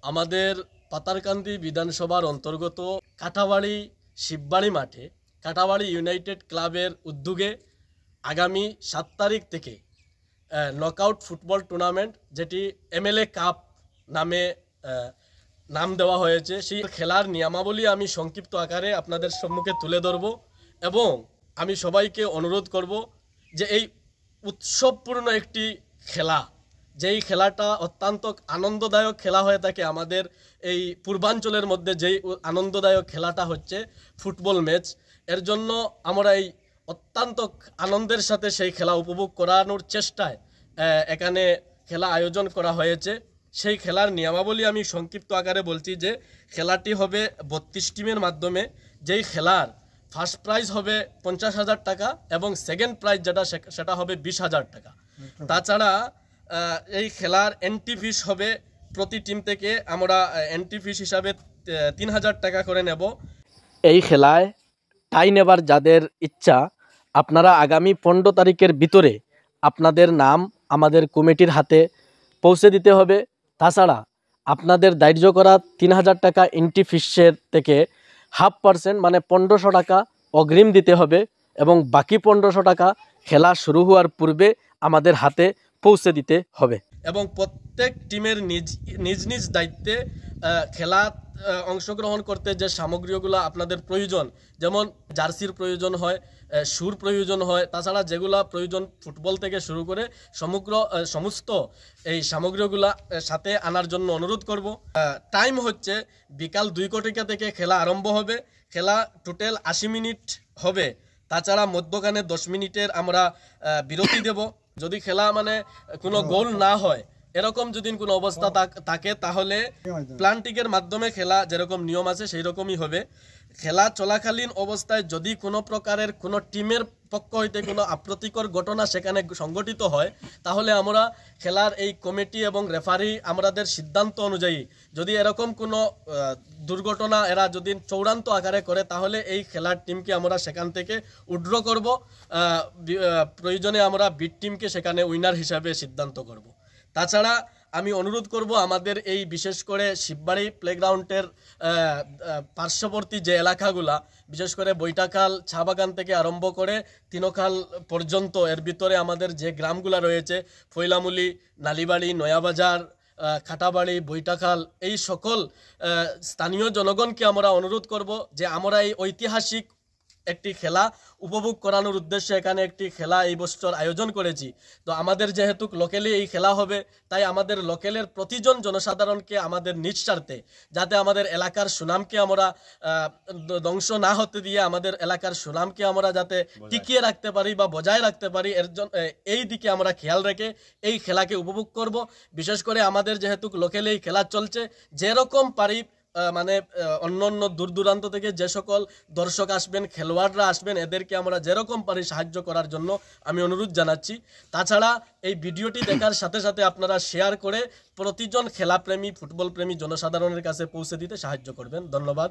আমাদের পাতারকান্দি বিধানসভার অন্তর্গত কাটাবাড়ি শিববাড়ি মাঠে কাটাবাড়ি ইউনাইটেড ক্লাবের উদ্যোগে আগামী 7 তারিখ থেকে নকআউট ফুটবল টুর্নামেন্ট যেটি এমএলএ কাপ নামে নাম দেওয়া হয়েছে, সেই খেলার নিয়মাবলী আমি সংক্ষিপ্ত আকারে আপনাদের সম্মুখে তুলে ধরব এবং আমি সবাইকে অনুরোধ করব যে এই উৎসবপূর্ণ একটি খেলা, যেই খেলাটা অত্যন্ত আনন্দদায়ক খেলা হয়ে থাকে আমাদের এই পূর্বাঞ্চলের মধ্যে, যেই আনন্দদায়ক খেলাটা হচ্ছে ফুটবল ম্যাচ। এর জন্য আমরা এই অত্যন্ত আনন্দের সাথে সেই খেলা উপভোগ করানোর চেষ্টায় এখানে খেলা আয়োজন করা হয়েছে। সেই খেলার নিয়মাবলী আমি সংক্ষিপ্ত আকারে বলছি যে খেলাটি হবে 32 টিমের মাধ্যমে, যেই খেলার ফার্স্ট প্রাইজ হবে 50,000 টাকা এবং সেকেন্ড প্রাইজ যেটা সেটা হবে 20,000 টাকা। তাছাড়া এই খেলার এন্ট্রি ফিস হবে প্রতি টিম থেকে আমরা এন্ট্রি ফিস হিসাবে 3,000 টাকা করে নেব। এই খেলায় টাই নেবার যাদের ইচ্ছা, আপনারা আগামী 15 তারিখের ভিতরে আপনাদের নাম আমাদের কমিটির হাতে পৌঁছে দিতে হবে। তাছাড়া আপনাদের ধার্য করা 3,000 টাকা এন্ট্রি ফিসের থেকে 0.5% মানে 1500 টাকা অগ্রিম দিতে হবে এবং বাকি 1500 টাকা খেলা শুরু হওয়ার পূর্বে আমাদের হাতে পৌঁছে দিতে হবে এবং প্রত্যেক টিমের নিজ নিজ দায়িত্বে খেলা অংশগ্রহণ করতে যে সামগ্রীগুলো আপনাদের প্রয়োজন, যেমন জার্সির প্রয়োজন হয়, শুর প্রয়োজন হয়, তাছাড়া যেগুলা প্রয়োজন ফুটবল থেকে শুরু করে সমস্ত এই সামগ্রীগুলা সাথে আনার জন্য অনুরোধ করব। টাইম হচ্ছে বিকাল 2 ঘটিকা থেকে খেলা আরম্ভ হবে। খেলা টোটাল 80 মিনিট হবে। তাছাড়া মধ্যখানে 10 মিনিটের আমরা বিরতি দেব। যদি খেলা মানে কোনো গোল না হয়, এরকম যদি কোনো অবস্থা থাকে তাহলে প্লান্টিকের মাধ্যমে খেলা যেরকম নিয়ম আছে সেই রকমই হবে। খেলা চলাকালীন অবস্থায় যদি কোনো প্রকারের কোনো টিমের পক্ষ হইতে কোনো অপ্রীতিকর ঘটনা সেখানে সংঘটিত হয়, তাহলে আমরা খেলার এই কমিটি এবং রেফারি আমাদের সিদ্ধান্ত অনুযায়ী যদি এরকম কোনো দুর্ঘটনা এরা যদি চূড়ান্ত আকারে করে, তাহলে এই খেলার টিমকে আমরা সেখান থেকে উইথড্র করব। প্রয়োজনে আমরা বিট টিমকে সেখানে উইনার হিসাবে সিদ্ধান্ত করব। তাছাড়া আমি অনুরোধ করব আমাদের এই বিশেষ করে শিববাড়ি প্লেগ্রাউন্ডের পার্শ্ববর্তী যে এলাকাগুলা, বিশেষ করে বৈটাখাল চা বাগান থেকে আরম্ভ করে তিনখাল পর্যন্ত, এর ভিতরে আমাদের যে গ্রামগুলা রয়েছে ফৈলামুলি, নালিবাড়ি, নয়াবাজার, কাটাবাড়ি, বৈটাখাল, এই সকল স্থানীয় জনগণকে আমরা অনুরোধ করব যে আমরা এই ঐতিহাসিক একটি খেলা উপভোগ করানোর উদ্দেশ্যে এখানে একটি খেলা এই বছর আয়োজন করেছি। তো আমাদের যেহেতু লোকালি এই খেলা হবে, তাই আমাদের লোকালের প্রতিজন জনসাধারণকে আমাদের নিজ স্বার্থে যাতে আমাদের এলাকার সুনামকে আমরা ধ্বংস না হতে দিয়ে আমাদের এলাকার সুনামকে আমরা যাতে টিকিয়ে রাখতে পারি বা বজায় রাখতে পারি, এর জন্য এই দিকে আমরা খেয়াল রেখে এই খেলাকে উপভোগ করব। বিশেষ করে আমাদের যেহেতু লোকালে এই খেলা চলছে, যেরকম পারি মানে অন্য অন্য দূর দূরান্ত থেকে যে সকল দর্শক আসবেন, খেলোয়াড়রা আসবেন, এদেরকে আমরা যেরকম পারি সাহায্য করার জন্য আমি অনুরোধ জানাচ্ছি। তাছাড়া এই ভিডিওটি দেখার সাথে সাথে আপনারা শেয়ার করে প্রতিজন খেলাপ্রেমী ফুটবল প্রেমী জনসাধারণের কাছে পৌঁছে দিতে সাহায্য করবেন। ধন্যবাদ।